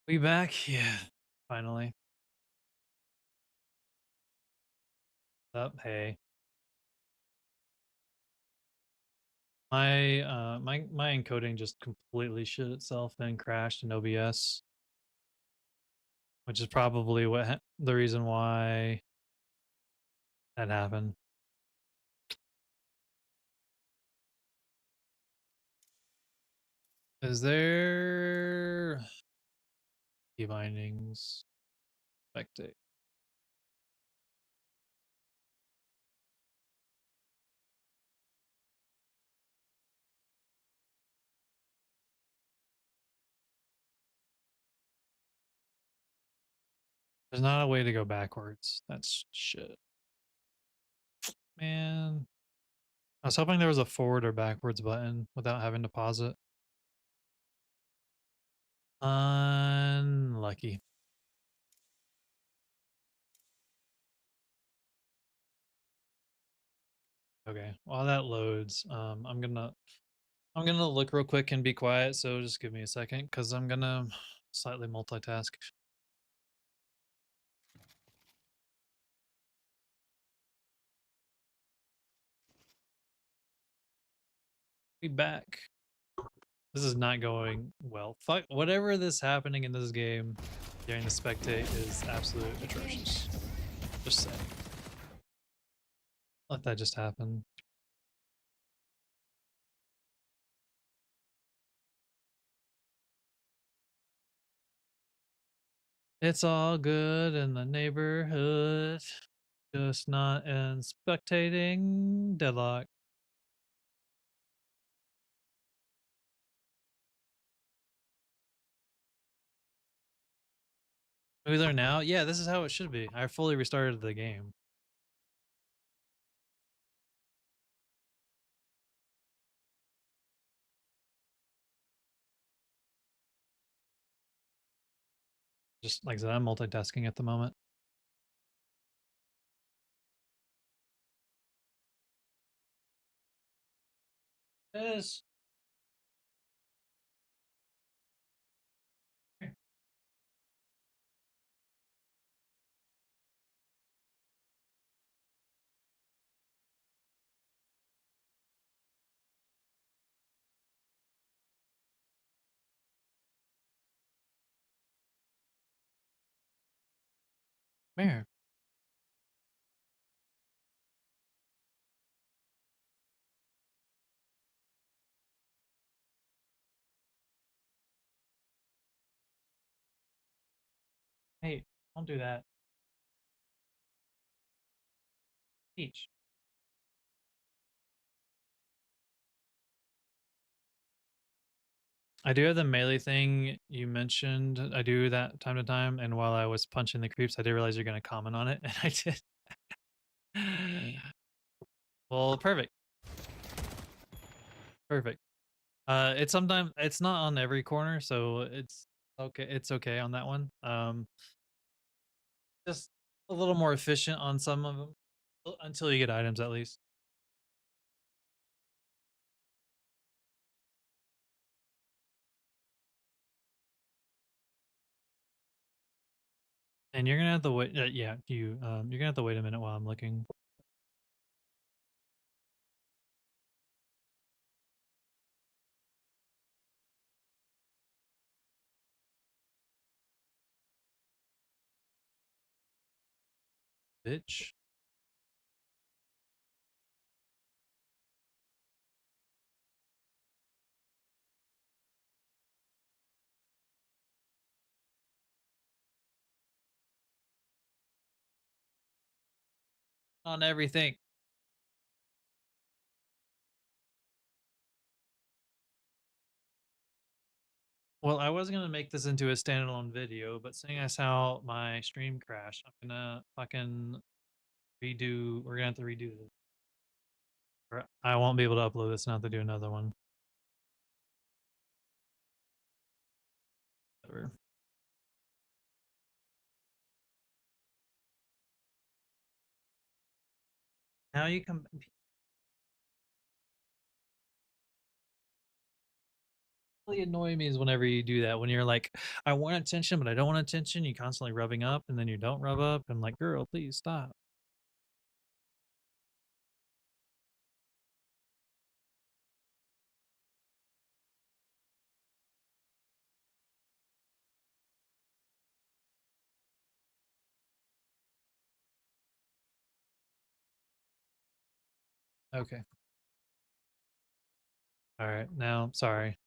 We back? Yeah, finally. Up, hey. My encoding just completely shit itself and crashed in OBS, which is probably the reason why that happened. Is there key bindings? Spectate. There's not a way to go backwards. That's shit. Man. I was hoping there was a forward or backwards button without having to pause it. Unlucky. Okay, while that loads, I'm gonna look real quick and be quiet, so just give me a second because I'm gonna slightly multitask. Be back. This is not going well. Fuck whatever this happening in this game during the spectate is absolute atrocious. Just saying. Let that just happen. It's all good in the neighborhood. Just not in spectating Deadlock. Are we there now? Yeah, this is how it should be. I fully restarted the game. Just like I said, I'm multitasking at the moment. Yes. Where? Hey, don't do that. Peach. I do have the melee thing you mentioned. I do that time to time, and while I was punching the creeps, I did realize you're going to comment on it, and I did. Well, perfect. Perfect. It's sometimes it's not on every corner, so it's okay. It's okay on that one. Just a little more efficient on some of them until you get items at least. And you're gonna have to wait. Yeah, you're gonna have to wait a minute while I'm looking. Bitch. On everything. Well, I was gonna make this into a standalone video, but seeing as how my stream crashed, I'm gonna fucking redo. We're gonna have to redo this. Or I won't be able to upload this and have to do another one. Whatever. Now you come. really annoy me is whenever you do that. When you're like, I want attention, but I don't want attention. You constantly rubbing up, and then you don't rub up. And like, girl, please stop. Okay. All right. Now, sorry.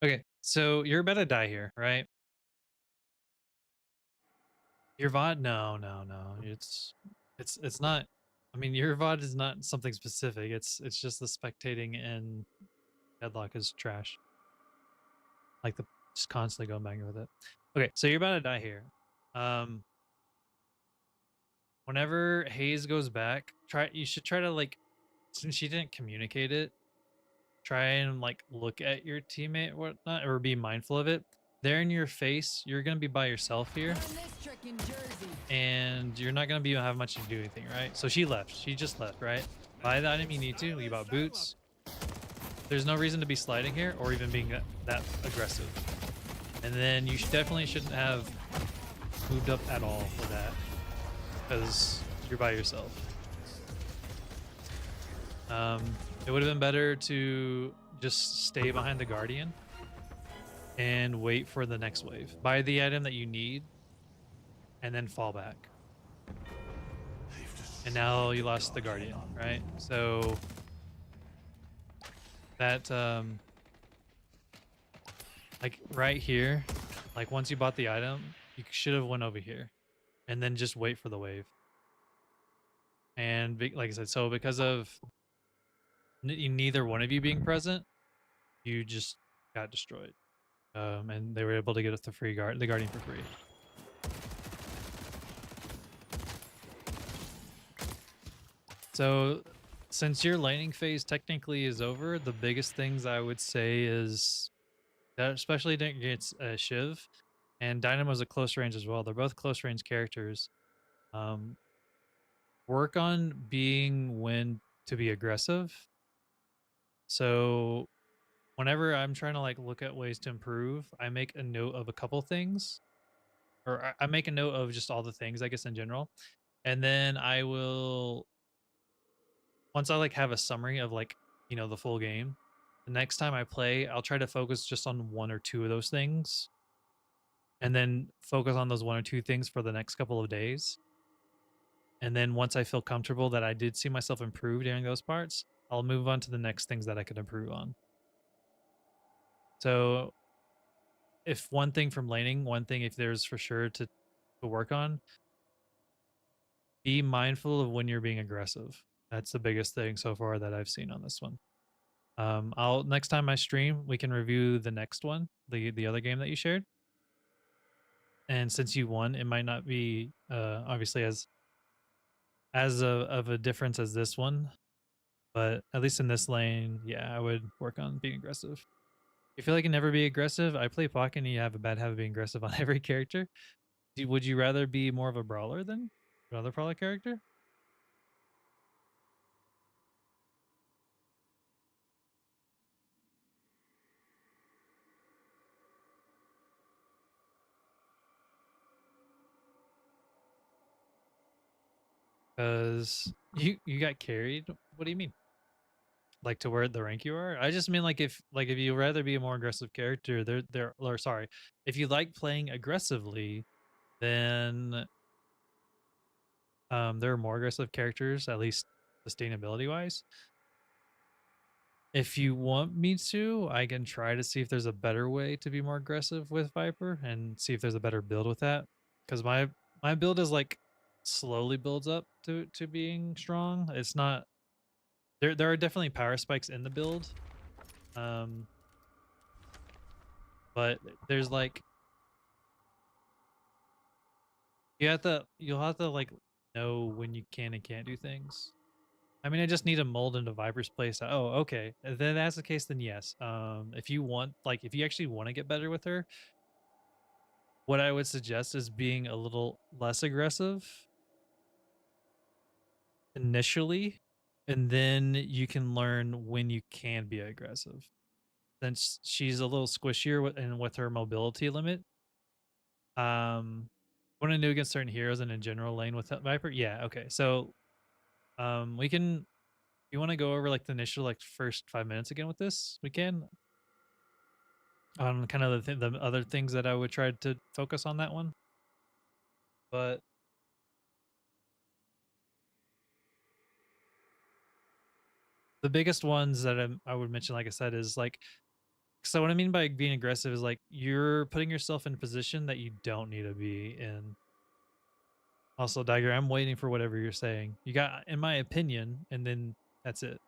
Okay. So you're about to die here, right? Your VOD? No, no, no. It's not. I mean, your VOD is not something specific. It's just the spectating and Deadlock is trash. Like the just constantly going back with it. Okay, so you're about to die here. Um, whenever Hayes goes back, you should try to like, since she didn't communicate it, try and like look at your teammate or whatnot, or be mindful of it. They're in your face. You're gonna be by yourself here, and you're not gonna be have much to do anything, right? So she left. She just left, right? Buy the item you need to. You bought boots. There's no reason to be sliding here or even being that aggressive. And then you definitely shouldn't have moved up at all for that because you're by yourself. It would have been better to just stay behind the Guardian and wait for the next wave. Buy the item that you need and then fall back. And now you lost the Guardian, right? So that like right here, like once you bought the item, you should have went over here and then just wait for the wave. And like I said, so because of neither one of you being present, you just got destroyed. And they were able to get us the the Guardian for free. So since your laning phase technically is over, the biggest things I would say is that especially against Shiv and Dynamo's a close range as well. They're both close range characters. Work on being when to be aggressive. So whenever I'm trying to like look at ways to improve, I make a note of a couple things, or I make a note of just all the things, I guess, in general. And then I will, once I like have a summary of like, you know, the full game, the next time I play, I'll try to focus just on one or two of those things and then focus on those one or two things for the next couple of days. And then once I feel comfortable that I did see myself improve during those parts, I'll move on to the next things that I could improve on. So if one thing from laning, one thing if there's for sure to work on, be mindful of when you're being aggressive. That's the biggest thing so far that I've seen on this one. I'll next time I stream, we can review the next one, the other game that you shared. And since you won, it might not be obviously as of a difference as this one, but at least in this lane, yeah, I would work on being aggressive. You feel like you can never be aggressive? I play Pocket and you have a bad habit of being aggressive on every character. Would you rather be more of a brawler than another brawler character? Because you got carried. What do you mean? Like to where the rank you are? I just mean like if you rather be a more aggressive character, or sorry, if you like playing aggressively, then there are more aggressive characters, at least sustainability wise. If you want me to, I can try to see if there's a better way to be more aggressive with Viper and see if there's a better build with that. Because my build is like slowly builds up to being strong. It's not there are definitely power spikes in the build. Um but there's like you'll have to like know when you can and can't do things. I mean, I just need to mold into Viper's place. Oh, okay. Then that's the case, then yes. If you want, like, if you actually want to get better with her, what I would suggest is being a little less aggressive initially, and then you can learn when you can be aggressive. since she's a little squishier and with her mobility limit. When I do against certain heroes and in general lane with that Viper, yeah, okay. So we can. You want to go over like the initial like first 5 minutes again with this? We can on kind of the other things that I would try to focus on that one, but the biggest ones that I would mention, like I said, is like, so what I mean by being aggressive is like you're putting yourself in a position that you don't need to be in. Also, Dagger, I'm waiting for whatever you're saying. You got, in my opinion, and then that's it.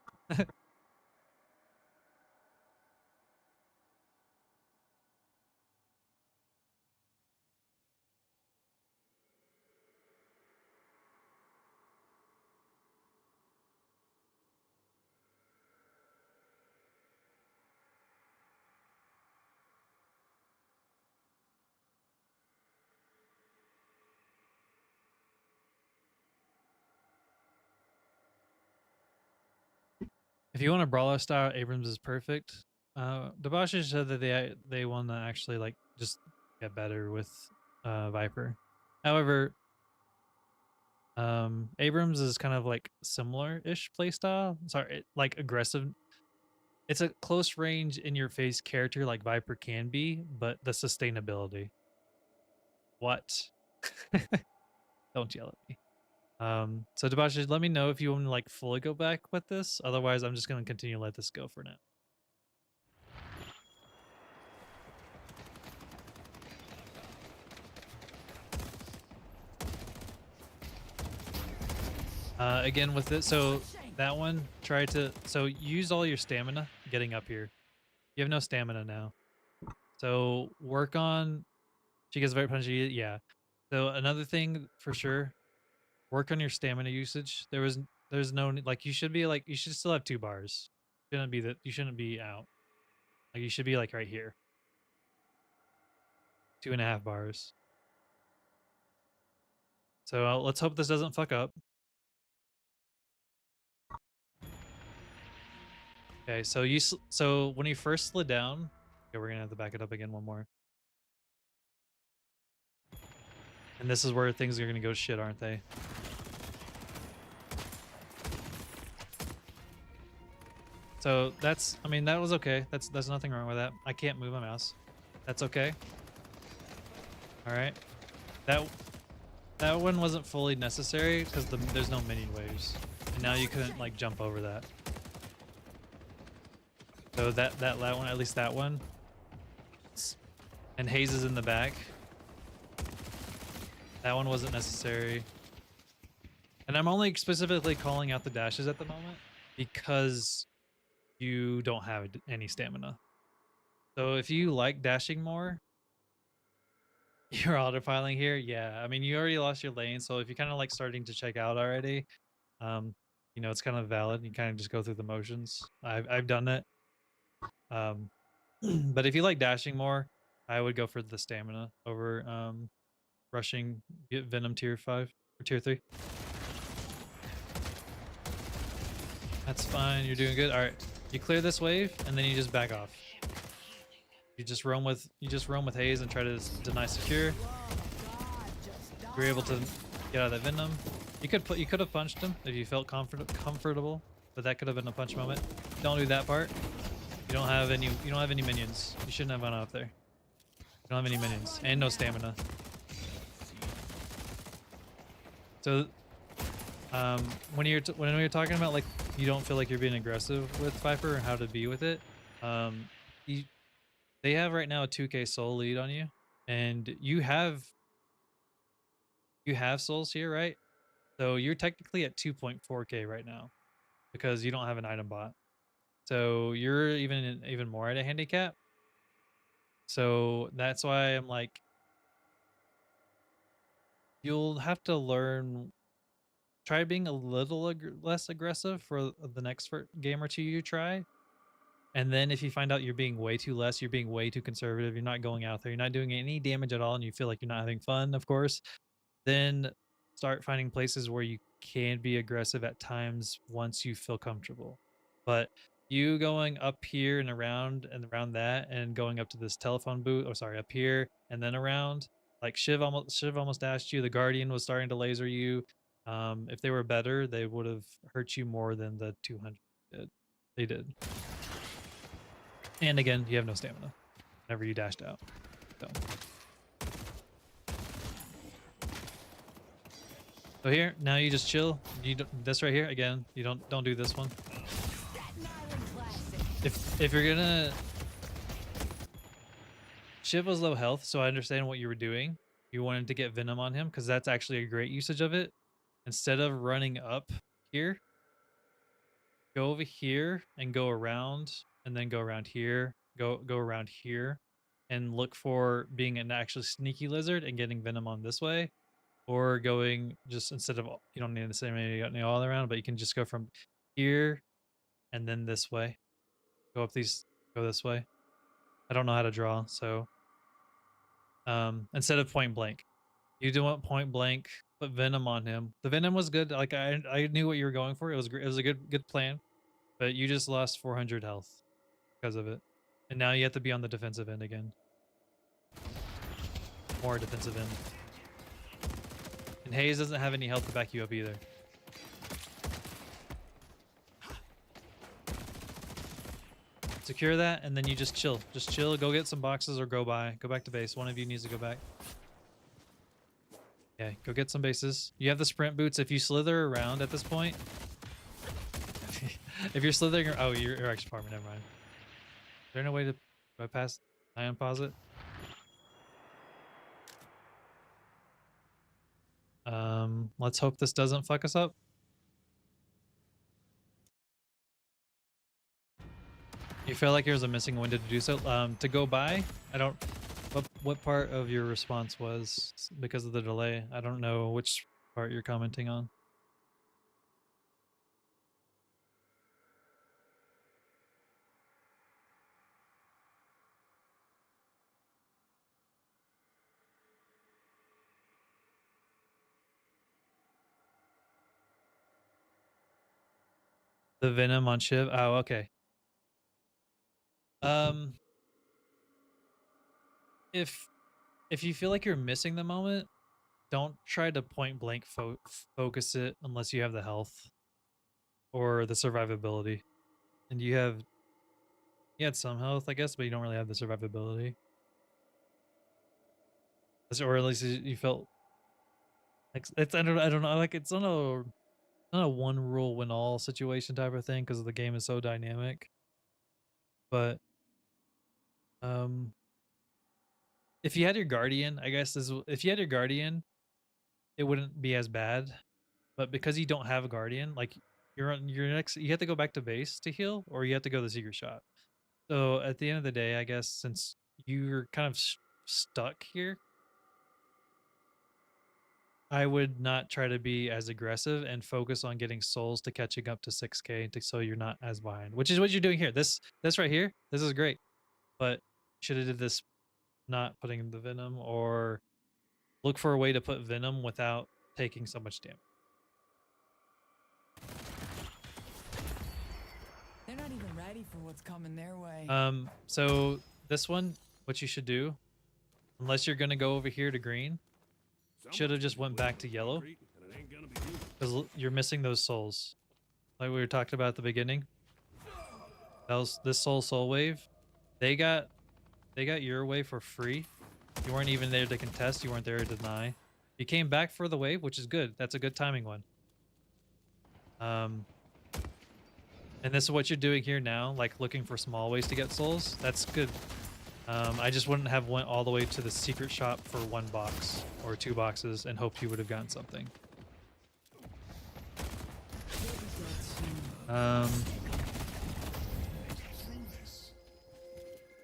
If you want a brawler style, Abrams is perfect. Debauche said that they want to actually like just get better with Viper. However, Abrams is kind of like similar-ish playstyle. Sorry, like aggressive. It's a close range in your face character like Viper can be, but the sustainability. What? Don't yell at me. So Debauche, let me know if you want to like fully go back with this. Otherwise, I'm just gonna continue to let this go for now. Again with it, so that one, try to, so use all your stamina getting up here. You have no stamina now. So work on, she gets very punchy, yeah. So another thing for sure, work on your stamina usage. There's no, like you should be like, you should still have 2 bars. Shouldn't be that, you shouldn't be out. Like you should be like right here. 2.5 bars. So let's hope this doesn't fuck up. Okay, so so when you first slid down, okay, we're gonna have to back it up again one more. And this is where things are gonna go shit, aren't they? So that's, I mean, that was okay. There's nothing wrong with that. I can't move my mouse. That's okay. All right. That one wasn't fully necessary because there's no minion waves, and now you couldn't like jump over that. So that one, at least that one, and Haze is in the back. That one wasn't necessary. And I'm only specifically calling out the dashes at the moment because you don't have any stamina. So if you like dashing more, you're autopiling here. Yeah, I mean, you already lost your lane, so if you're kind of like starting to check out already, you know, it's kind of valid. You kind of just go through the motions. I've done it. But if you like dashing more, I would go for the stamina over rushing. Get Venom tier 5 or tier 3. That's fine. You're doing good. All right, you clear this wave, and then you just back off. You just roam with Haze and try to deny secure. You're able to get out of that Venom. You could have punched him if you felt comfortable, but that could have been a punch moment. Don't do that part. You don't have any minions. You shouldn't have gone up there. You don't have any minions and no stamina. So when you're talking about like you don't feel like you're being aggressive with Viper and how to be with it, they have right now a 2k soul lead on you, and you have souls here, right? So you're technically at 2.4k right now because you don't have an item bot. So you're even more at a handicap. So that's why I'm like, you'll have to learn, try being a little less aggressive for the next game or two you try. And then if you find out you're being way too less, you're being way too conservative, you're not going out there, you're not doing any damage at all, and you feel like you're not having fun, of course, then start finding places where you can be aggressive at times once you feel comfortable. But you going up here and around that and going up to this telephone booth, oh sorry, up here and then around. Like Shiv almost dashed you. The Guardian was starting to laser you. If they were better, they would have hurt you more than the 200 did. They did. And again, you have no stamina whenever you dashed out. So here, now you just chill. You don't, this right here again. You don't do this one. If you're gonna, Shiv was low health, so I understand what you were doing. You wanted to get Venom on him because that's actually a great usage of it. Instead of running up here, go over here and go around, and then go around here. Go around here, and look for being an actually sneaky lizard and getting Venom on this way. Or going just instead of, you don't need the same many all around, but you can just go from here and then this way. Go up these, go this way. I don't know how to draw, so instead of point blank, you do want point blank, put Venom on him. The Venom was good. Like I knew what you were going for. It was great. It was a good plan, but you just lost 400 health because of it, and now you have to be on the defensive end again. More defensive end. And Hayes doesn't have any health to back you up either. Secure that, and then you just chill. Just chill, go get some boxes or go back to base. One of you needs to go back. Okay, go get some bases. You have the sprint boots. If you slither around at this point, if you're slithering, oh, you're extra farming, never mind. Is there no way to bypass ion posit? Let's hope this doesn't fuck us up. You feel like there's a missing window to do so. To go by, I don't. What part of your response was because of the delay? I don't know which part you're commenting on. The Venom on Shiv. Oh, okay. If you feel like you're missing the moment, don't try to point blank focus it unless you have the health or the survivability. And you had some health, I guess, but you don't really have the survivability. Or at least you felt like it's I don't know, like it's not a one rule win all situation type of thing because the game is so dynamic. But if you had your Guardian, I guess if you had your Guardian, it wouldn't be as bad. But because you don't have a Guardian, like you're on your next, you have to go back to base to heal, or you have to go the secret shot. So at the end of the day, I guess since you're kind of stuck here, I would not try to be as aggressive and focus on getting souls to catching up to 6K so you're not as behind, which is what you're doing here. This right here, this is great, but should have did this not putting the Venom, or look for a way to put Venom without taking so much damage. They're not even ready for what's coming their way. So this one, what you should do, unless you're gonna go over here to green, should have just went back to yellow, because you're missing those souls, like we were talking about at the beginning. That was this soul wave. They got your wave for free. You weren't even there to contest. You weren't there to deny. You came back for the wave, which is good. That's a good timing one. And this is what you're doing here now, like looking for small ways to get souls. That's good. I just wouldn't have went all the way to the secret shop for one box or 2 boxes and hoped you would have gotten something.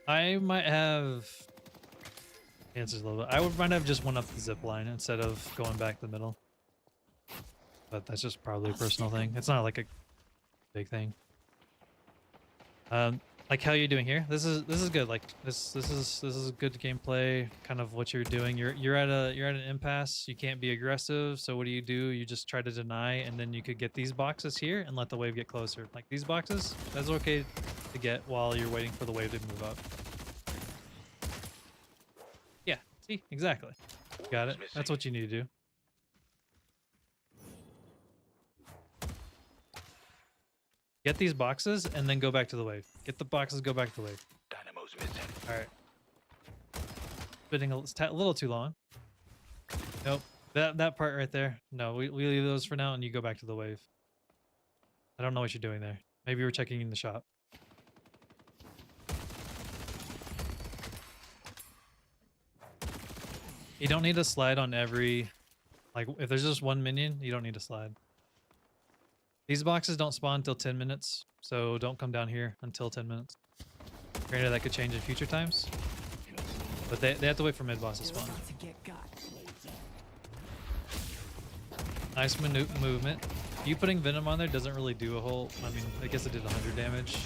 I might have answers a little bit. Might have just went up the zip line instead of going back to the middle. But that's just probably a personal thing. It's not like a big thing. like how you're doing here. This is good. Like this is good gameplay. Kind of what you're doing. You're at an impasse. You can't be aggressive. So what do? You just try to deny, and then you could get these boxes here and let the wave get closer. Like these boxes, that's okay to get while you're waiting for the wave to move up. Yeah. See, exactly. Got it. That's what you need to do. Get these boxes and then go back to the wave. Get the boxes, go back to the wave. Dynamo's missing. All right. Spinning a little too long. Nope. That part right there. No, we leave those for now and you go back to the wave. I don't know what you're doing there. Maybe you were checking in the shop. You don't need to slide on every... Like, if there's just one minion, you don't need to slide. These boxes don't spawn until 10 minutes, so don't come down here until 10 minutes. Granted, that could change in future times. But they have to wait for mid-boss to spawn. Nice movement. You putting Venom on there doesn't really do a whole... I mean, I guess it did 100 damage.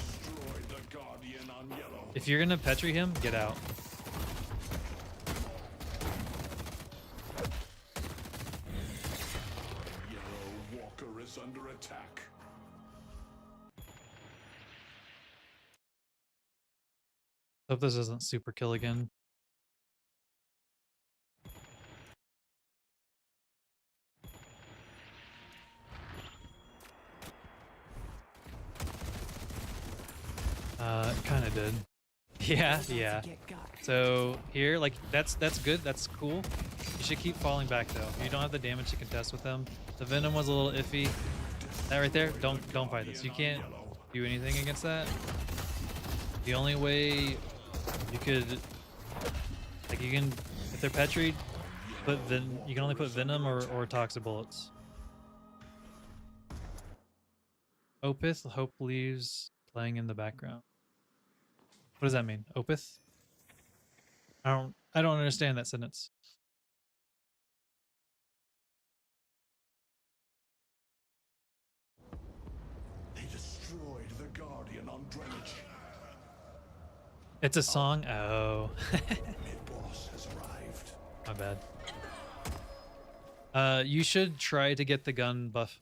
If you're gonna Petri him, get out. Under attack. Hope this isn't super kill again. It kind of did. Yeah. So here, like that's good. That's cool. You should keep falling back though. You don't have the damage to contest with them. The Venom was a little iffy. That right there, don't fight this. You can't do anything against that. The only way you could, like, you can, if they're Petried, you can only put Venom or Toxic Bullets. Opeth, Hope leaves playing in the background. What does that mean? Opeth? I don't understand that sentence. It's a song? Oh. Mid-boss has arrived. My bad. You should try to get the gun buff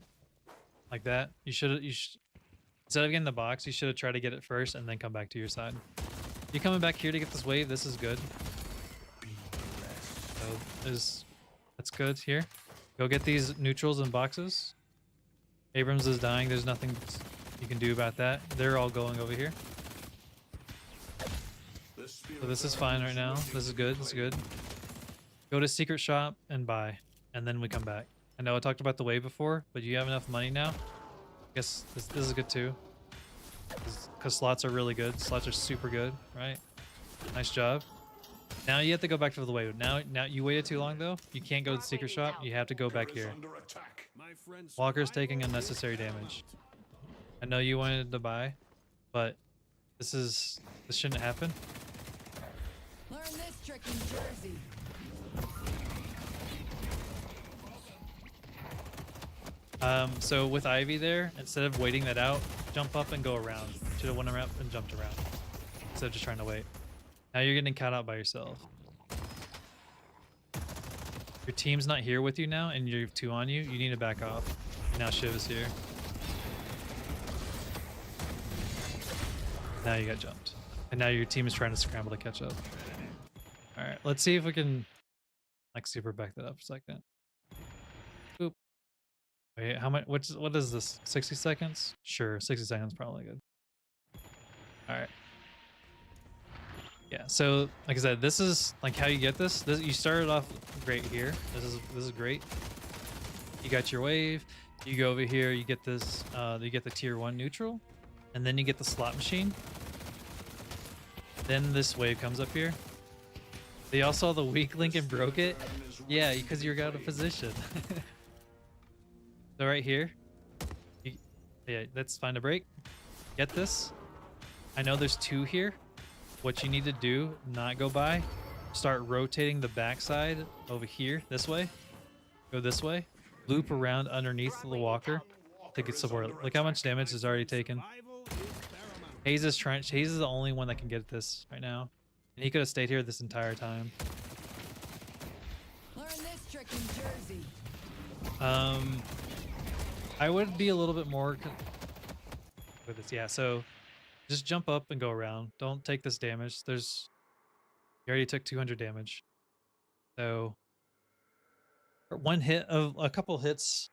like that. You should instead of getting the box, you should have tried to get it first and then come back to your side. You coming back here to get this wave? This is good. So that's good here. Go get these neutrals and boxes. Abrams is dying. There's nothing you can do about that. They're all going over here. So this is fine right now. This is good. This is good. Go to secret shop and buy, and then we come back. I know I talked about the wave before, but you have enough money now. I guess this is good too. Because slots are really good. Slots are super good, right? Nice job. Now you have to go back to the wave. Now you waited too long though. You can't go to the secret shop. You have to go back here. Walker's taking unnecessary damage. I know you wanted to buy, but this shouldn't happen. Learn this trick in Jersey. So with Ivy there, instead of waiting that out, jump up and go around. Should have went around and jumped around instead of just trying to wait. Now you're getting caught out by yourself. Your team's not here with you now, and you have 2 on you. You need to back off. Now Shiv is here. Now you got jumped. And now your team is trying to scramble to catch up. Alright, let's see if we can like super back that up for a second. Oop. Wait, how much what is this? 60 seconds? Sure, 60 seconds probably good. Alright. Yeah, so like I said, this is like how you get this. You started off great here. This is great. You got your wave. You go over here, you get this you get the tier 1 neutral, and then you get the slot machine. Then this wave comes up here. They all saw the weak link and broke it. Yeah, because you're out of position. So right here, yeah, let's find a break. Get this. I know there's 2 here. What you need to do, not go by, start rotating the backside over here, this way. Go this way. Loop around underneath the walker to get support. Look how much damage is already taken. Hayes is trying. Hayes is the only one that can get this right now, and he could have stayed here this entire time. Learn this trick in Jersey. I would be a little bit more with this. Yeah, so just jump up and go around. Don't take this damage. There's you already took 200 damage. So one hit of a couple hits,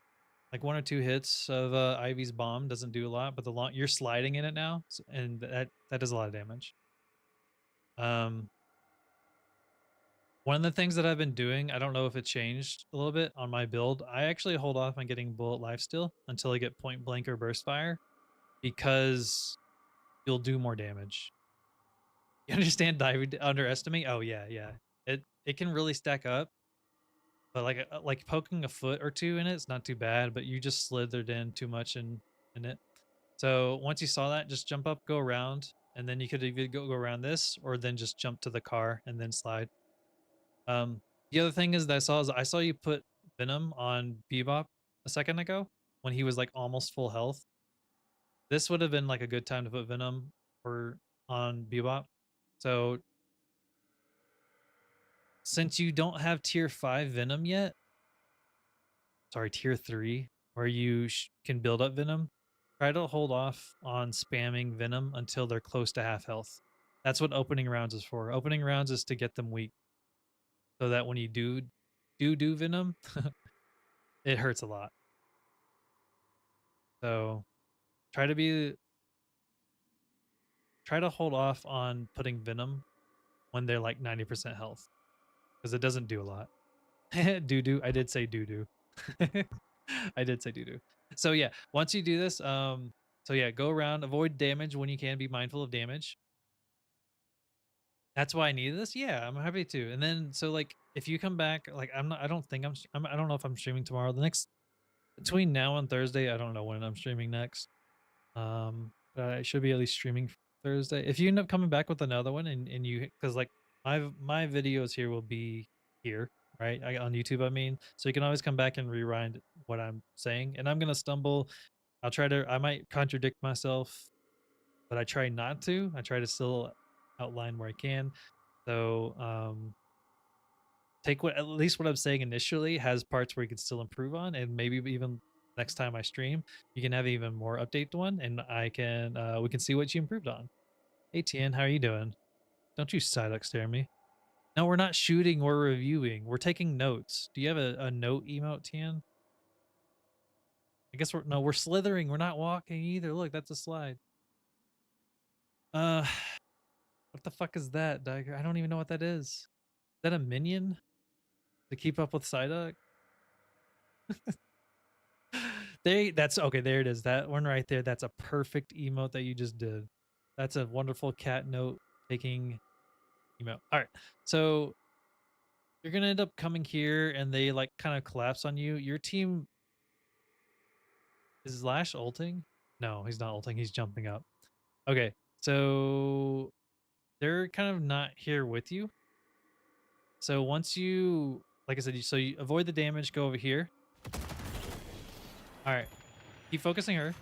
like 1 or 2 hits of Ivy's bomb doesn't do a lot, but the long you're sliding in it now, and that does a lot of damage. Um, one of the things that I've been doing, I don't know if it changed a little bit on my build. I actually hold off on getting bullet lifesteal until I get point blank or burst fire, because you'll do more damage. You understand underestimate? Oh yeah, yeah. It can really stack up, but like poking a foot or two in it's not too bad, but you just slithered in too much in it. So once you saw that, just jump up, go around, and then you could either go around this or then just jump to the car and then slide. The other thing is that I saw you put Venom on Bebop a second ago when he was like almost full health. This would have been like a good time to put Venom or on Bebop. So since you don't have tier 5 Venom yet, sorry, tier 3, where you can build up Venom, try to hold off on spamming Venom until they're close to half health. That's what opening rounds is for. Opening rounds is to get them weak, so that when you do Venom, it hurts a lot. So try to hold off on putting Venom when they're like 90% health, because it doesn't do a lot. Doo-doo. I did say doo-doo. I did say doo-doo. So yeah, once you do this, so yeah, go around, avoid damage when you can, be mindful of damage. That's why I needed this. Yeah, I'm happy to. And then so like if you come back, like I don't think I don't know if I'm streaming tomorrow. The next between now and Thursday, I don't know when I'm streaming next. But I should be at least streaming Thursday. If you end up coming back with another one and you, because like my videos here will be here, right? On YouTube, I mean, so you can always come back and rewind what I'm saying. And I'm gonna stumble. I might contradict myself, but I try not to. I try to still outline where I can. So take at least what I'm saying initially has parts where you can still improve on, and maybe even next time I stream, you can have even more updated one, and I can we can see what you improved on. Hey Tien, how are you doing? Don't you Psyduck stare at me. No, we're not shooting, we're reviewing. We're taking notes. Do you have a note emote, Tien? I guess we're slithering, we're not walking either. Look, that's a slide. Uh what the fuck is that, Diger? I don't even know what that is. Is that a minion to keep up with Psyduck? That's okay, there it is. That one right there, that's a perfect emote that you just did. That's a wonderful cat note taking emote. All right. So you're going to end up coming here and they like kind of collapse on you. Your team is Lash ulting? No, he's not ulting. He's jumping up. Okay. So they're kind of not here with you. So once you, like I said, so you avoid the damage, go over here. All right. Keep focusing her.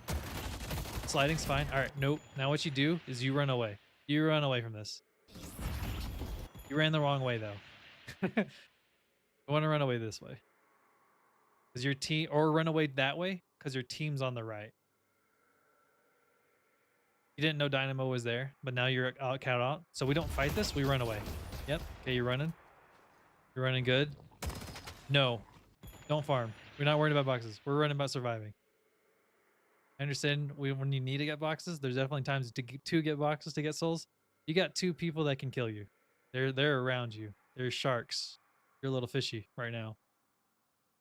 Sliding's fine. All right. Nope. Now what you do is you run away. You run away from this. You ran the wrong way though. I want to run away this way. Because your team, or run away that way, because your team's on the right. You didn't know Dynamo was there, but now you're out, count out. So we don't fight this, we run away. Yep. Okay, you're running. You're running good. No. Don't farm. We're not worried about boxes. We're running about surviving. I understand when you need to get boxes, there's definitely times to get boxes to get souls. You got 2 people that can kill you. They're around you. They're sharks. You're a little fishy right now.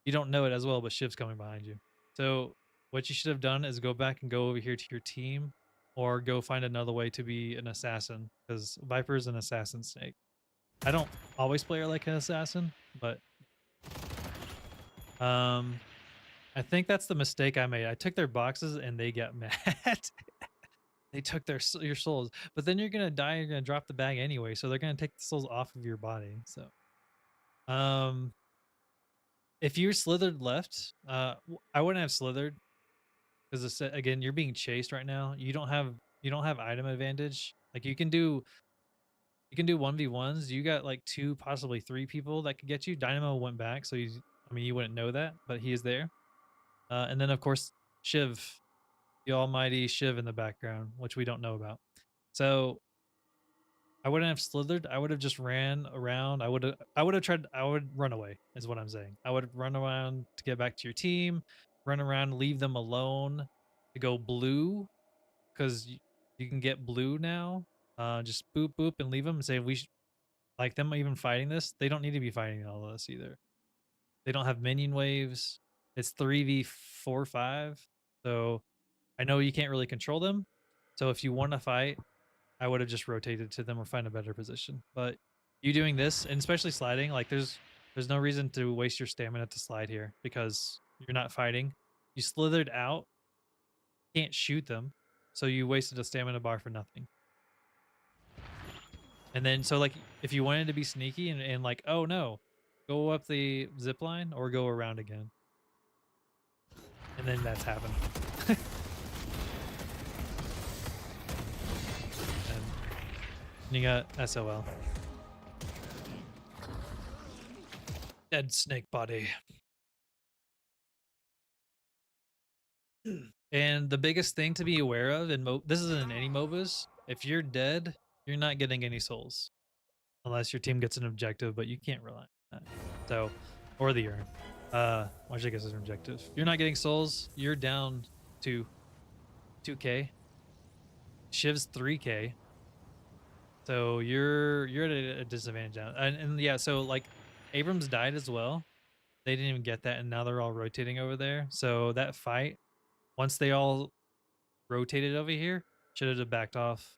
You don't know it as well, but Shiv's coming behind you. So what you should have done is go back and go over here to your team, or go find another way to be an assassin, because Viper is an assassin snake. I don't always play her like an assassin, but I think that's the mistake I made. I took their boxes and they got mad. They took your souls, but then you're gonna die. You're gonna drop the bag anyway, so they're gonna take the souls off of your body. So, if you slithered left, I wouldn't have slithered, because again, you're being chased right now. You don't have you don't have item advantage. Like you can do 1v1s. You got like 2, possibly 3 people that could get you. Dynamo went back, so he's, I mean, you wouldn't know that, but he is there. And then of course Shiv, the almighty Shiv in the background, which we don't know about. So I wouldn't have slithered. I would have just ran around. I would have tried. I would run away, is what I'm saying. I would run around to get back to your team, run around, leave them alone to go blue, because you can get blue now. Just boop boop and leave them and say like them even fighting this. They don't need to be fighting all of this either. They don't have minion waves. It's 3v4-5. So I know you can't really control them. So if you want to fight, I would have just rotated to them or find a better position. But you doing this, and especially sliding, like there's no reason to waste your stamina to slide here because you're not fighting. You slithered out, can't shoot them, so you wasted a stamina bar for nothing. And then so like if you wanted to be sneaky and like, oh no, go up the zip line or go around again. And then that's happened. And you got SOL. Dead snake body. And the biggest thing to be aware of, and this isn't in any MOBAs, if you're dead, you're not getting any souls. Unless your team gets an objective, but you can't rely on that. So, or the urn. Which I guess is an objective. You're not getting souls, you're down to 2k. Shiv's 3k. So you're at a disadvantage now. And yeah, so like Abrams died as well. They didn't even get that, and now they're all rotating over there. So that fight, once they all rotated over here, should have backed off.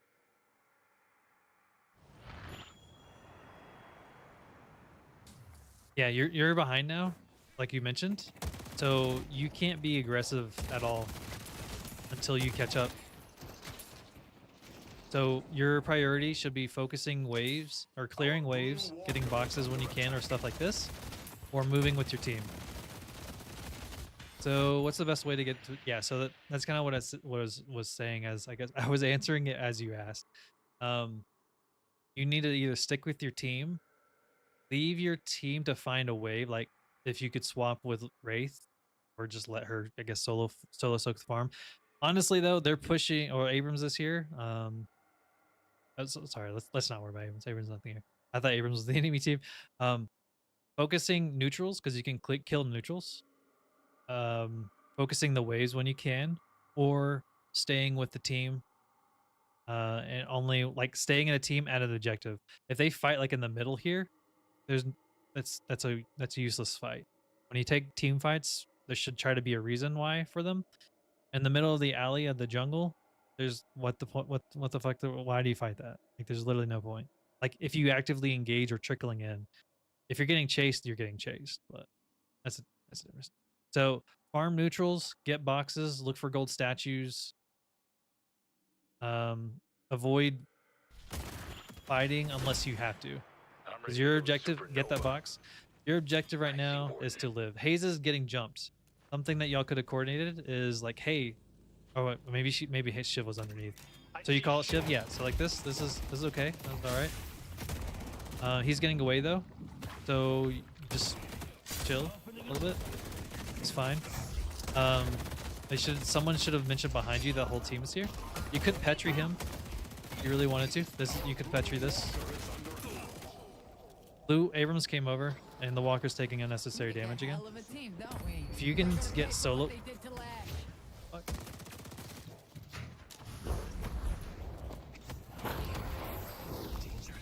Yeah, you're behind now, like you mentioned. So you can't be aggressive at all until you catch up. So your priority should be focusing waves or clearing waves, getting boxes when you can or stuff like this, or moving with your team. So what's the best way to get to, yeah, so that's kind of what I was saying, as I guess I was answering it as you asked. You need to either stick with your team, leave your team to find a wave, like if you could swap with Wraith or just let her, I guess, solo soak the farm. Honestly though, they're pushing, or Abrams is here. Sorry, let's not worry about Abrams. Abrams is nothing here. I thought Abrams was the enemy team. Focusing neutrals, because you can kill neutrals. Focusing the waves when you can, or staying with the team. And only like staying in a team at an objective. If they fight like in the middle here, that's a useless fight. When you take team fights, there should try to be a reason why for them. In the middle of the alley of the jungle, there's what the fuck? Why do you fight that? Like, there's literally no point. Like, if you actively engage or trickling in, if you're getting chased, you're getting chased. But that's a difference. So farm neutrals, get boxes, look for gold statues. Avoid fighting unless you have to. Because your objective, get that box. Your objective right now is to live. Hayes is getting jumped. Something that y'all could have coordinated is like, hey, oh, maybe Shiv was underneath. So you call it Shiv, yeah. So like this is okay. That's all right. He's getting away though, so just chill a little bit. It's fine. Someone should have mentioned behind you that whole team is here. You could Petri him if you really wanted to. You could Petri this. Blue Abrams came over, and the Walker's taking unnecessary damage again. If you can get solo.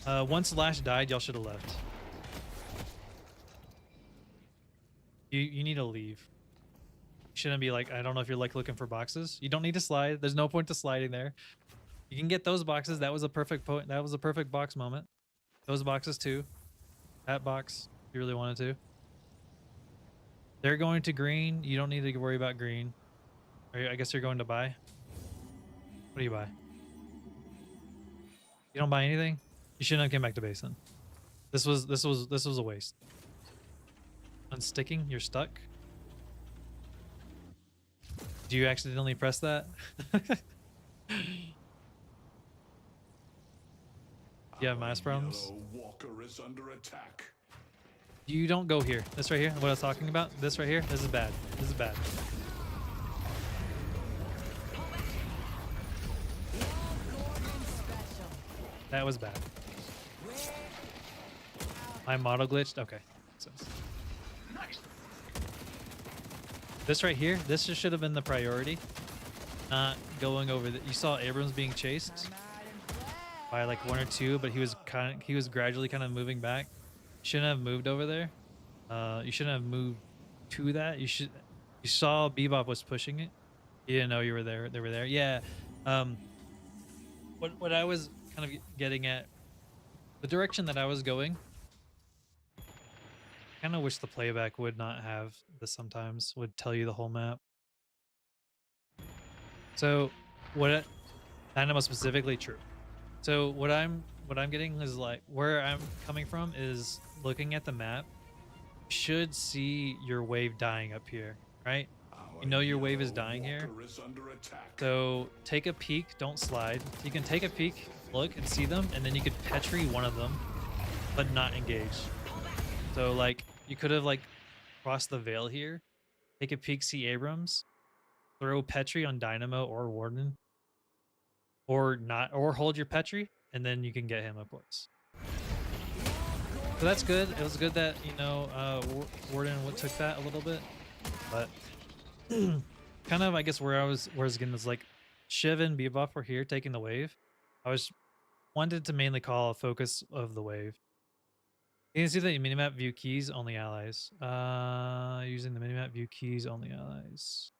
Once Lash died, y'all should have left. You need to leave. You shouldn't be like, I don't know if you're like looking for boxes. You don't need to slide. There's no point to sliding there. You can get those boxes. That was a perfect point. That was a perfect box moment. Those boxes too. That box, if you really wanted to. They're going to green. You don't need to worry about green. I guess you're going to buy. What do you buy? You don't buy anything? You shouldn't have came back to base then. This was a waste. Unsticking, you're stuck. Do you accidentally press that? You have mouse problems? Yellow Walker is under attack. You don't go here. This right here, what I was talking about, this right here, this is bad. This is bad. That was bad. My model glitched? Okay. This right here, this just should have been the priority. Not going over the, you saw Abrams being chased by like 1 or 2, but he was gradually kind of moving back. Shouldn't have moved over there. You shouldn't have moved to that. You saw Bebop was pushing it. You didn't know you were there. They were there. Yeah. What I was kind of getting at, the direction that I was going, I kind of wish the playback would not have this sometimes, would tell you the whole map. So what Dynamo specifically true. So what I'm getting is like where I'm coming from is looking at the map, you should see your wave dying up here, right? You know your wave is dying here. So take a peek, don't slide. You can take a peek, look and see them, and then you could Petri one of them, but not engage. So like you could have like crossed the veil here, take a peek, see Abrams, throw Petri on Dynamo or Warden, or not, or hold your Petri, and then you can get him, of course. So that's good. It was good that, you know, Warden took that a little bit, but kind of, I guess where I was getting is like Shiv and Bebop were here taking the wave. I wanted to mainly call a focus of the wave. You can see the minimap view keys only allies. Using the minimap view keys only allies.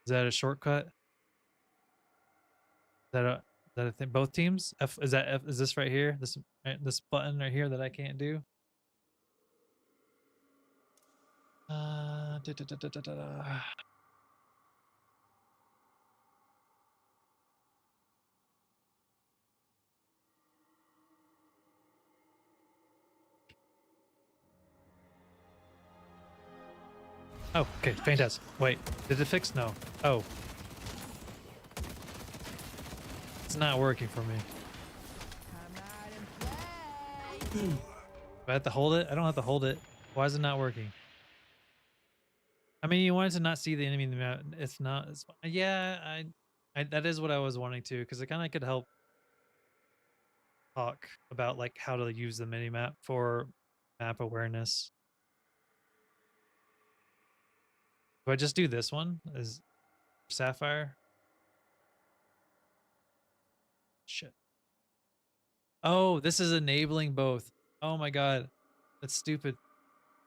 Is that a shortcut? Is that a thing? Both teams? Is this right here? This button right here that I can't do? Da, da, da, da, da, da. Oh, okay, fantastic. Wait, did it fix? No. Oh. It's not working for me. Do I have to hold it? I don't have to hold it. Why is it not working? I mean, you wanted to not see the enemy in the map. It's not. It's, yeah, that is what I was wanting to, because it kind of could help talk about like how to use the mini map for map awareness. Do I just do this one? Is Sapphire? Shit. Oh, this is enabling both. Oh my god. That's stupid.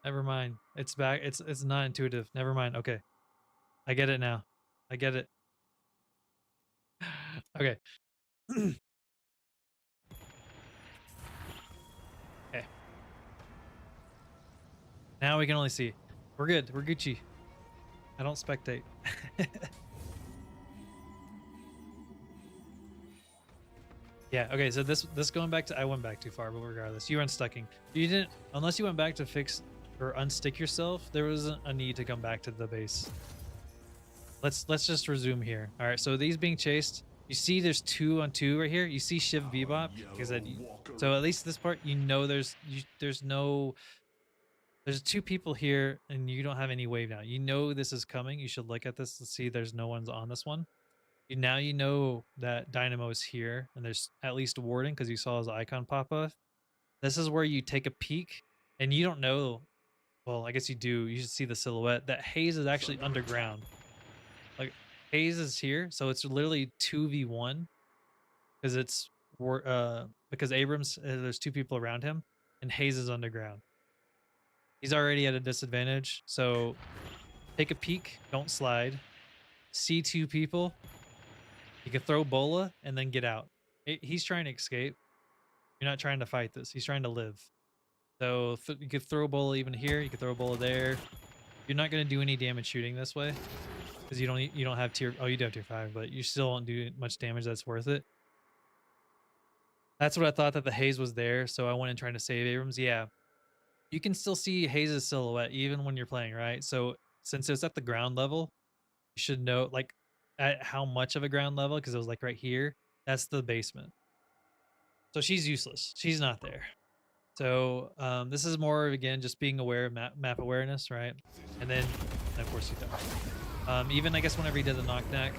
Never mind. It's back. It's not intuitive. Never mind. Okay. I get it now. I get it. Okay. Okay. Now we can only see. We're good. We're Gucci. I don't spectate. Yeah, okay, so this going back to, I went back too far, but regardless, you were unstucking. You didn't, unless you went back to fix or unstick yourself, there wasn't a need to come back to the base. Let's just resume here. All right, so these being chased, you see there's 2 on 2 right here. You see Shiv Bebop, because so at least this part, you know there's 2 people here and you don't have any wave now. You know this is coming. You should look at this to see there's no one's on this one. Now you know that Dynamo is here and there's at least Warden because you saw his icon pop up. This is where you take a peek and you don't know. Well, I guess you do. You should see the silhouette. That Haze is actually underground. Like Haze is here, so it's literally 2v1 because it's because Abrams there's 2 people around him and Haze is underground. He's already at a disadvantage, so take a peek, don't slide. See 2 people. You can throw Bola and then get out. He's trying to escape. You're not trying to fight this. He's trying to live. So you could throw Bola even here. You could throw Bola there. You're not going to do any damage shooting this way because you don't have tier. Oh, you do have tier 5, but you still won't do much damage that's worth it. That's what I thought, that the Haze was there. So I went in trying to save Abrams. Yeah, you can still see Haze's silhouette even when you're playing, right? So since it's at the ground level, you should know like at how much of a ground level, because it was like right here, That's the basement. So she's useless. She's not there. So this is more of, again, just being aware of map awareness, right? And then, of course, you don't. Even I guess whenever he did the knockback,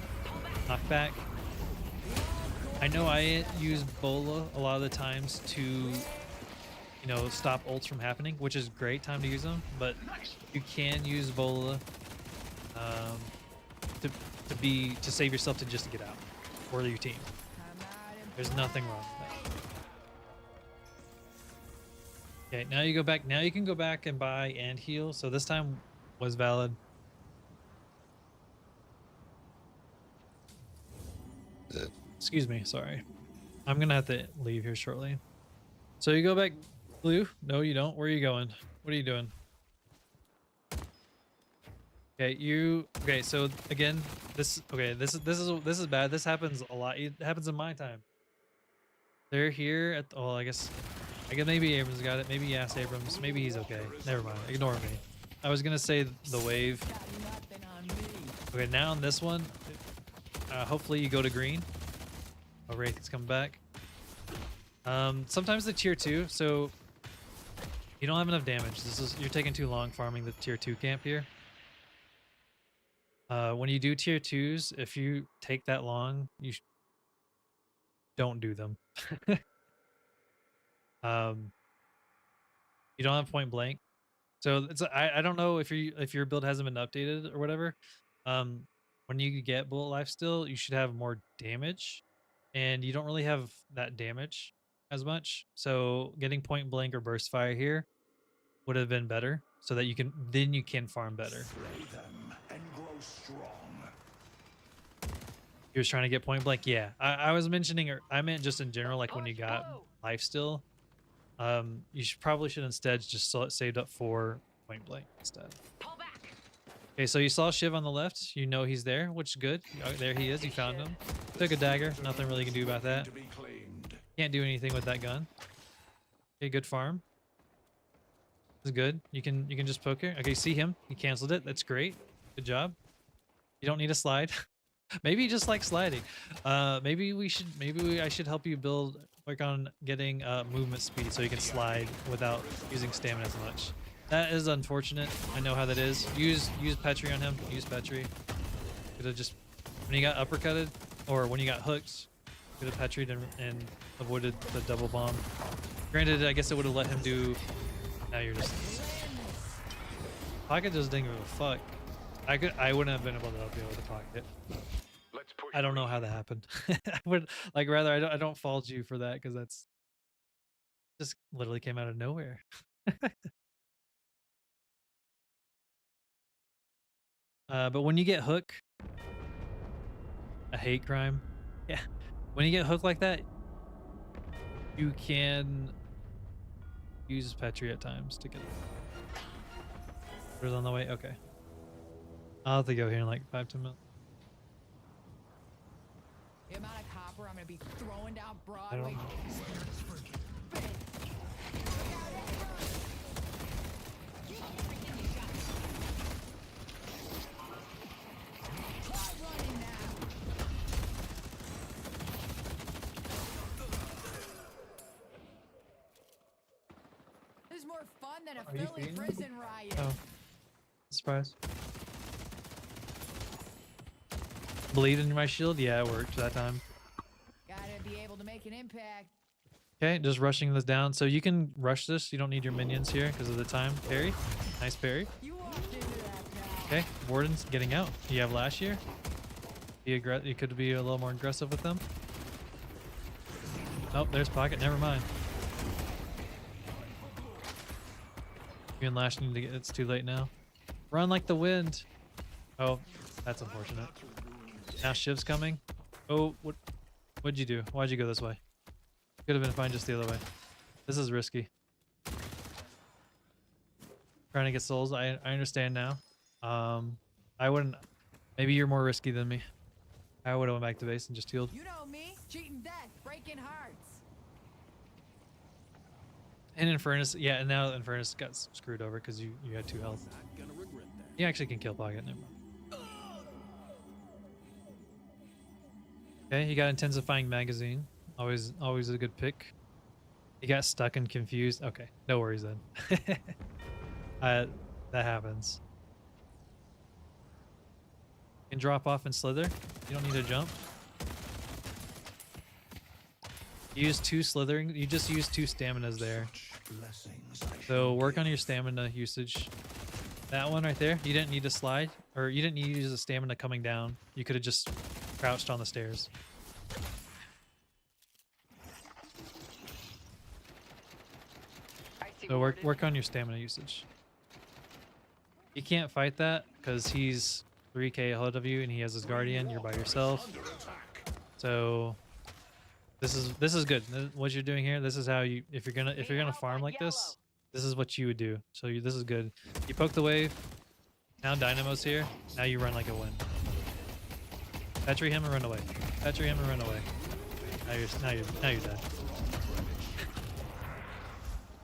I know I use Bola a lot of the times to, you know, stop ults from happening, which is great time to use them. But you can use Bola to save yourself just to get out, or your team. There's nothing wrong with that. Okay, now you go back. Now you can go back and buy and heal. So this time was valid. Excuse me, sorry. I'm gonna have to leave here shortly. So you go back, Blue? No, you don't. Where are you going? What are you doing? Okay, okay. So again, this is bad. This happens a lot. It happens in my time. They're here at. Oh, I guess maybe Abrams got it. Maybe yes, Abrams. Maybe he's okay. Never mind. Ignore me. I was gonna say the wave. Okay, now on this one, hopefully you go to green. Oh, Wraith is coming back. Sometimes the tier 2, so you don't have enough damage. You're taking too long farming the tier 2 camp here. When you do tier 2s, if you take that long, don't do them. You don't have point blank. So I don't know if your build hasn't been updated or whatever. When you get bullet life still, you should have more damage, and you don't really have that damage as much. So getting point blank or burst fire here would have been better, so that you can farm better. Slay them and grow strong. He was trying to get point blank. Yeah, I was mentioning, or I meant just in general, like when you got life still. You probably should instead just saved up for point blank instead. Okay, so you saw Shiv on the left. You know he's there, which is good. Oh, there he is. You found him. Took a dagger. Nothing really you can do about that. To be claimed. Can't do anything with that gun. Okay, good farm. This is good. You can just poke here. Okay, see him. He canceled it. That's great. Good job. You don't need a slide. Maybe you just like sliding. Maybe I should help you work on getting movement speed so you can slide without using stamina as much. That is unfortunate. I know how that is. Use Petri on him. Use Petri. Could have just, when you got uppercutted or when you got hooked, could have Petried and avoided the double bomb. Granted, I guess it would have let him do. Now you're just. Pocket just didn't give a fuck. I wouldn't have been able to help you with the pocket. I don't know how that happened. I would rather I don't fault you for that, because that's just literally came out of nowhere. But when you get hook, a hate crime. Yeah, when you get hooked like that, you can use Petri at times to get it. Where's on the way? Okay, I'll have to go here in like 5-10 minutes. The amount of copper I'm gonna be throwing down I don't Broadway. know. This is more fun than a Are you Philly feeding me? prison riot. Oh, surprise. Bleed in my shield? Yeah, it worked that time. Gotta be able to make an impact. Okay, just rushing this down. So you can rush this. You don't need your minions here because of the time. Parry. Nice parry. You walked into that now. Okay, Warden's getting out. You have last year. You could be a little more aggressive with them. Oh, there's Pocket. Never mind. You and Lash need to get. It's too late now. Run like the wind. Oh, that's unfortunate. Now Shiv's coming. Oh, what'd you do? Why'd you go this way? Could have been fine just the other way. This is risky. Trying to get souls. I understand now. I wouldn't. Maybe you're more risky than me. I would have went back to base and just healed. You know me, cheating death, breaking hearts. And Infernus, yeah, and now Infernus got screwed over because you had 2 health. Not gonna regret that. You actually can kill Pocket. Never mind. Okay, he got intensifying magazine. Always a good pick. He got stuck and confused. Okay, no worries then. uh, that happens. You can drop off and slither. You don't need to jump. You use 2 slithering. You just use 2 staminas there. So work on your stamina usage. That one right there, you didn't need to slide, or you didn't need to use the stamina coming down. You could have just crouched on the stairs. So work on your stamina usage. You can't fight that because he's 3k ahead of you and he has his guardian. You're by yourself. So this is good. What you're doing here, this is how you if you're gonna farm like this is what you would do. So this is good. You poke the wave. Now Dynamo's here. Now you run like a wind. Petri him and run away. Petri him and run away. Now you're dead.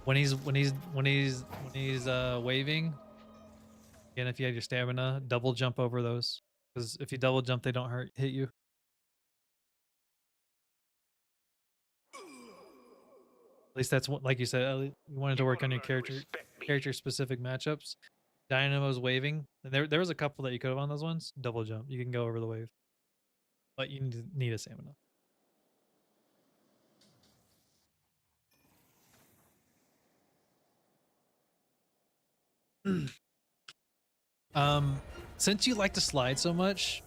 When he's waving, again, if you have your stamina, double jump over those. Because if you double jump, they don't hit you. At least that's what, like you said, you wanted to work on your character specific matchups. Dynamo's waving. And there was a couple that you could have on those ones. Double jump. You can go over the wave. But you need a stamina. Since you like to slide so much,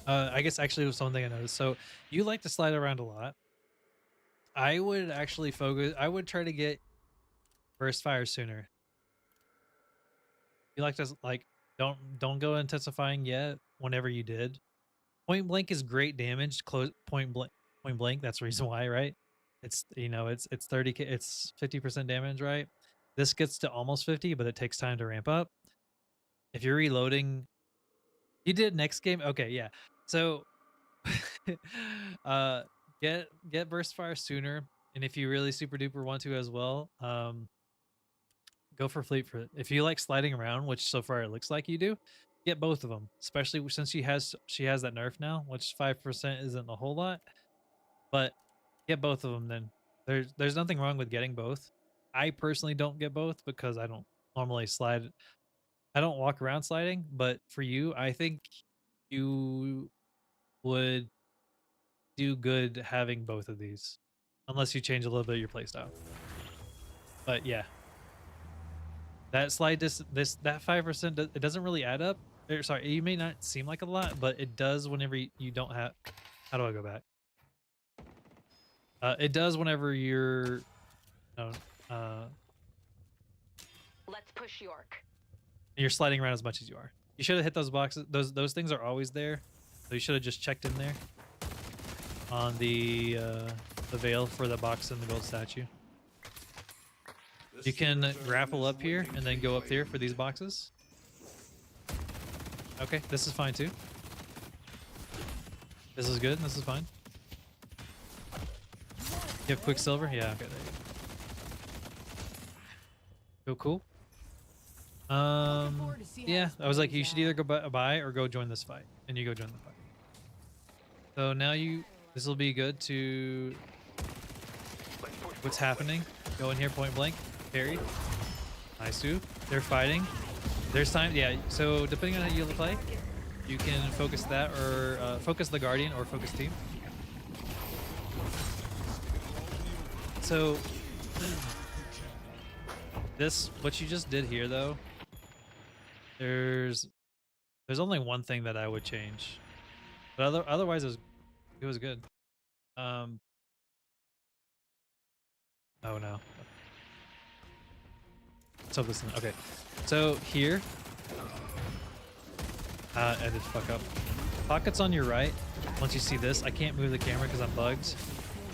I guess actually it was something I noticed. So you like to slide around a lot. I would actually focus. I would try to get burst fire sooner. You like to don't go intensifying yet. Whenever you did, point blank is great damage. Close point blank. That's the reason why, right? It's it's 30k. It's 50% damage, right? This gets to almost 50, but it takes time to ramp up. If you're reloading, you did next game. Okay, yeah. So, get burst fire sooner, and if you really super duper want to as well, go for fleet foot. If you like sliding around, which so far it looks like you do, get both of them. Especially since she has that nerf now, which 5% isn't a whole lot, but get both of them. Then there's nothing wrong with getting both. I personally don't get both because I don't normally slide. I don't walk around sliding, but for you, I think you would do good having both of these, unless you change a little bit of your playstyle. But yeah, that slide that 5% it doesn't really add up. Sorry, it may not seem like a lot, but it does whenever you don't have. How do I go back? It does whenever you're. Let's push York. You're sliding around as much as you are. You should have hit those boxes. Those things are always there, so you should have just checked in there on the veil for the box and the gold statue. You can grapple up here and then go up there for these boxes. Okay, this is fine too. This is good. This is fine. You have Quicksilver? Yeah, okay, there you go. Cool. Yeah, I was like, you should either go buy or go join this fight, and you go join the fight. So now this will be good to what's happening. Go in here, point blank, parry. Nice too. They're fighting. There's time. Yeah. So depending on how you play, you can focus that or focus the guardian or focus team. So what you just did here though. There's only one thing that I would change, but otherwise it was good. Oh no. So listen. Okay, so here, I did fuck up. Pockets on your right. Once you see this, I can't move the camera because I'm bugged.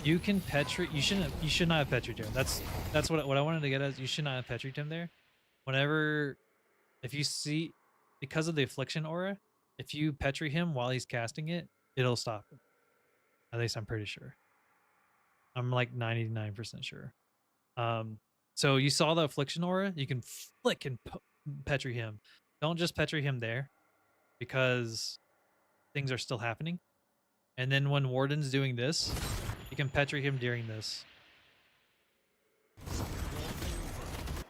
You can Petri. You should not have Petried him. That's what I wanted to get at. You should not have Petried him there. Whenever. If you see, because of the affliction aura, if you Petri him while he's casting it, it'll stop him. At least I'm pretty sure. I'm like 99% sure. So you saw the affliction aura, you can flick and Petri him. Don't just Petri him there, because things are still happening. And then when Warden's doing this, you can Petri him during this.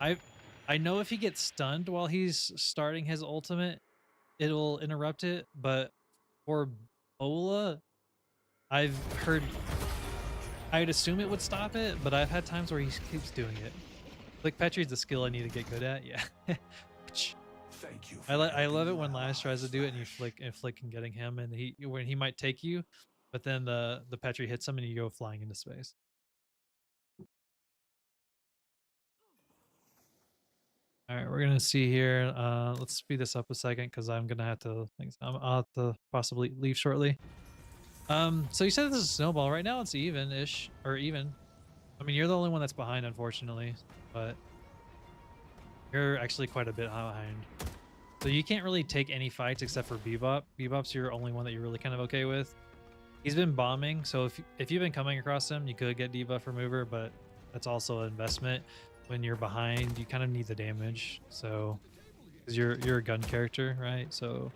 I know if he gets stunned while he's starting his ultimate, it'll interrupt it, but for Bola, I've heard I'd assume it would stop it, but I've had times where he keeps doing it. Like Petri's a skill I need to get good at, yeah. Thank you. I love it when Lash tries to do it and you flick and getting him and when he might take you, but then the Petri hits him and you go flying into space. All right, we're gonna see here. Let's speed this up a second because I'm gonna have to. I'll have to possibly leave shortly. So you said this is a snowball. Right now it's even-ish or even. I mean, you're the only one that's behind, unfortunately, but you're actually quite a bit behind. So you can't really take any fights except for Bebop. Bebop's your only one that you're really kind of okay with. He's been bombing, so if you've been coming across him, you could get debuff remover, but that's also an investment. When you're behind, you kind of need the damage. So, because you're a gun character, right? So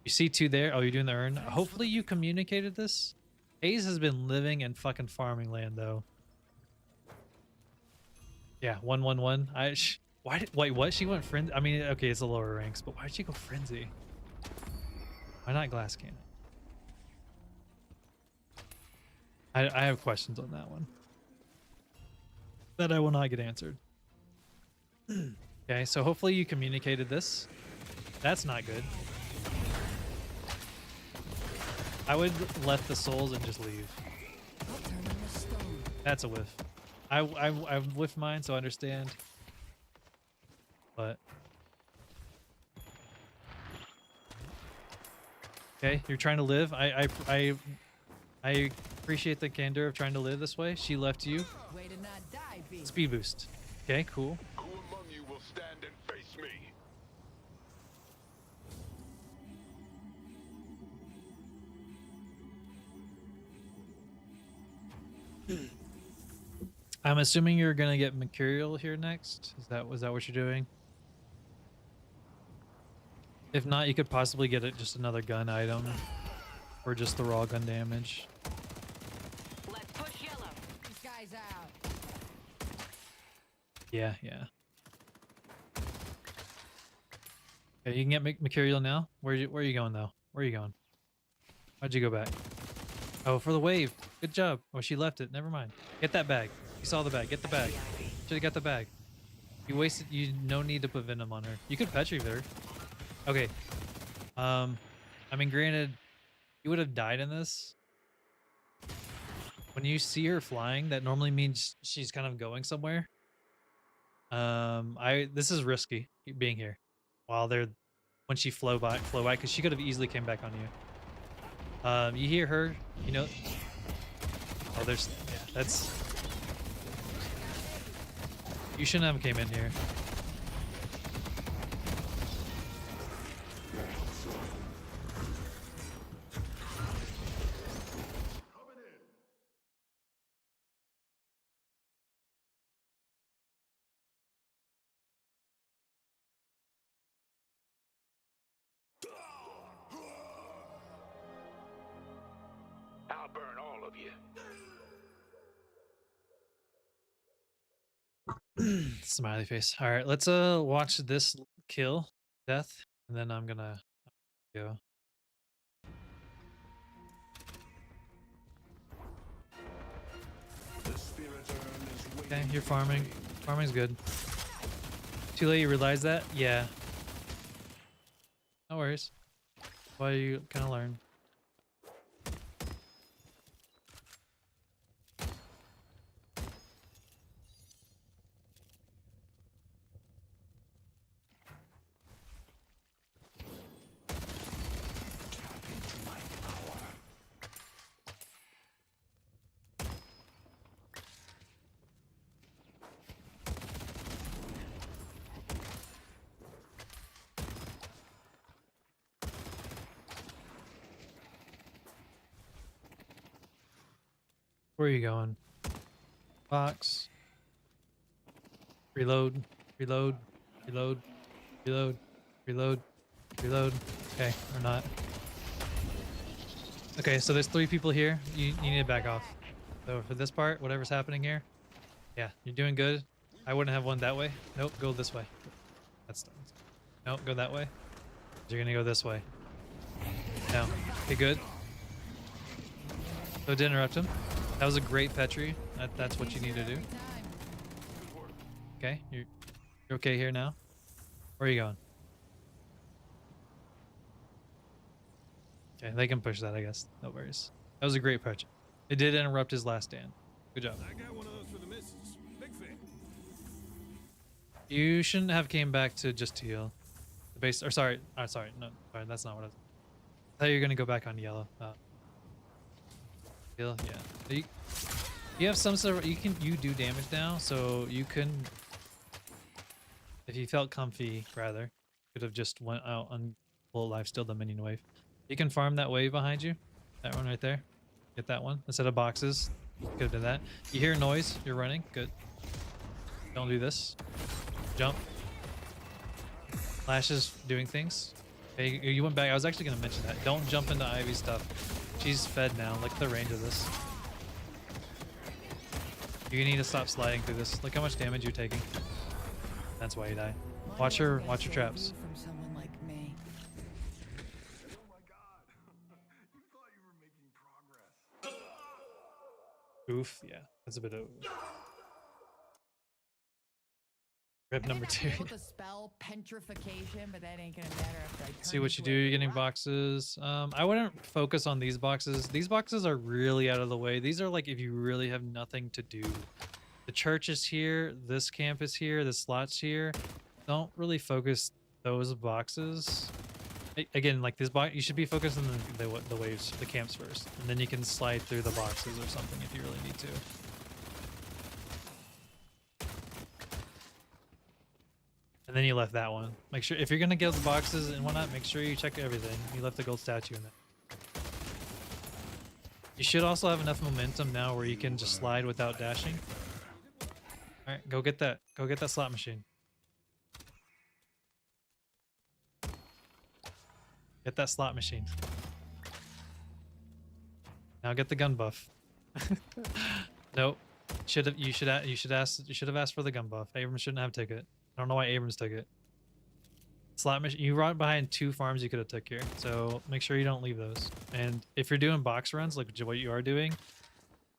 you see 2 there. Oh, you're doing the urn. Hopefully you communicated this. Hayes has been living in fucking farming land though. Yeah, 111. Wait, what? She went frenzy. I mean, okay, it's the lower ranks, but why did she go frenzy? Why not glass cannon? I have questions on that one that I will not get answered. Okay, so hopefully you communicated this. That's not good. I would left the souls and just leave. I'll turn on the stone. That's a whiff. I whiffed mine, so I understand. But okay, you're trying to live. I appreciate the candor of trying to live this way. She left you. Way to not die, B. Speed boost. Okay, cool. Who among you will stand and face me? I'm assuming you're gonna get Mercurial here next. Was that what you're doing? If not, you could possibly get it just another gun item or just the raw gun damage. Let's push yellow. This guy's out. Yeah. Okay, you can get Mercurial now. Where are you going though? Where are you going? Why'd you go back? Oh, for the wave. Good job. Oh, she left it. Never mind. Get that bag. You saw the bag. Get the bag. Should have got the bag. You wasted. You no need to put venom on her. You could Petri her. Okay. I mean, granted, you would have died in this. When you see her flying, that normally means she's kind of going somewhere. This is risky being here while when she flew by because she could have easily came back on you. You hear her, you know. Oh, yeah, that's. You shouldn't have came in here. I'll burn all of you. Smiley face. All right, let's watch this kill death, and then I'm gonna go. The spirit urn is waiting. Okay, you're farming. Farming's good. Too late you realize that? Yeah. No worries. Well, you kind of learn. Where are you going? Box. Reload. Reload. Reload. Reload. Reload. Reload. Okay, or not. Okay, so there's 3 people here. You need to back off. So for this part, whatever's happening here, yeah, you're doing good. I wouldn't have one that way. Nope, go this way. That's nope, go that way. You're gonna go this way. No. Okay, good. So to interrupt him. That was a great Petri. That's what you need to do. Every time. Okay, you're okay here now. Where are you going? Okay, they can push that, I guess. No worries. That was a great Petri. It did interrupt his last stand. Good job. I got one of those for the missus. Big fan. You shouldn't have came back to just to heal. The base, or sorry, no, sorry, that's not what I was. I thought you were gonna go back on yellow. Heal, yeah. You have some sort of, you do damage now, so you can, if you felt comfy, rather, could have just went out on full life steal the minion wave. You can farm that wave behind you, that one right there. Get that one instead of boxes. Could have done that. You hear noise, you're running, good. Don't do this. Jump. Flash is doing things. Okay, you went back. I was actually going to mention that. Don't jump into Ivy stuff. She's fed now. Look at the range of this. You need to stop sliding through this. Look how much damage you're taking. That's why you die. Watch your traps. From someone like me. Oh my god. You thought you were making progress. Oof, yeah. That's a bit of rip number 2. Able to spell petrification, but that ain't gonna matter after I turn See what you into do. a You're getting rock. boxes. I wouldn't focus on these boxes. These boxes are really out of the way. These are like if you really have nothing to do. The church is here. This camp is here. The slot's here. Don't really focus those boxes. Again, like this box, you should be focused on the waves, the camps first, and then you can slide through the boxes or something if you really need to. And then you left that one. Make sure if you're gonna get the boxes and whatnot, make sure you check everything. You left the gold statue in there. You should also have enough momentum now where you can just slide without dashing. All right, go get that. Go get that slot machine. Get that slot machine. Now get the gun buff. Nope. You should have asked for the gun buff. Abrams shouldn't have a ticket. I don't know why Abrams took it. Slot machine. You run behind 2 farms you could have took here, so make sure you don't leave those. And if you're doing box runs like what you are doing,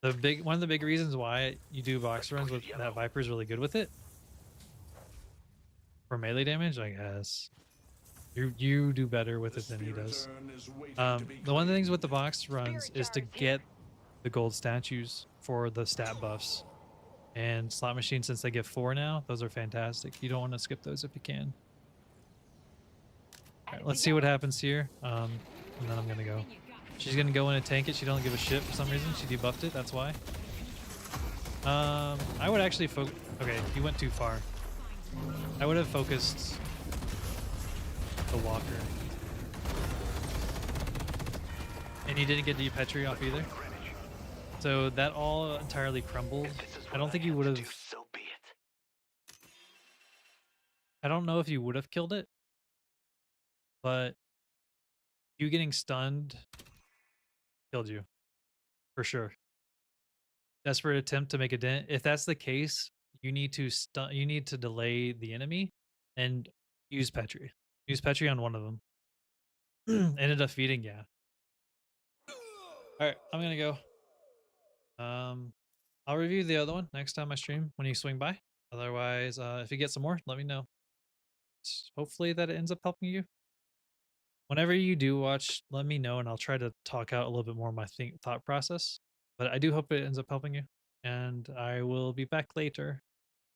one of the big reasons why you do box runs with that Viper is really good with it. For melee damage, I guess. You do better with it than he does. The one of the things with the box runs is to get the gold statues for the stat buffs. And slot machines, since they get 4 now, those are fantastic. You don't want to skip those if you can. All right, let's see what happens here. And then I'm gonna go. She's gonna go in and tank it. She don't give a shit for some reason. She debuffed it. That's why. I would actually focus. Okay, you went too far. I would have focused the walker. And you didn't get the Petri off either. So that all entirely crumbled. I don't think you would have. So be it. I don't know if you would have killed it, but you getting stunned killed you for sure. Desperate attempt to make a dent. If that's the case, you need to You need to delay the enemy and use Petri. Use Petri on one of them. Ended up feeding, yeah. All right, I'm gonna go. I'll review the other one next time I stream when you swing by. Otherwise, if you get some more, let me know. Hopefully that it ends up helping you. Whenever you do watch, let me know and I'll try to talk out a little bit more of my thought process. But I do hope it ends up helping you. And I will be back later.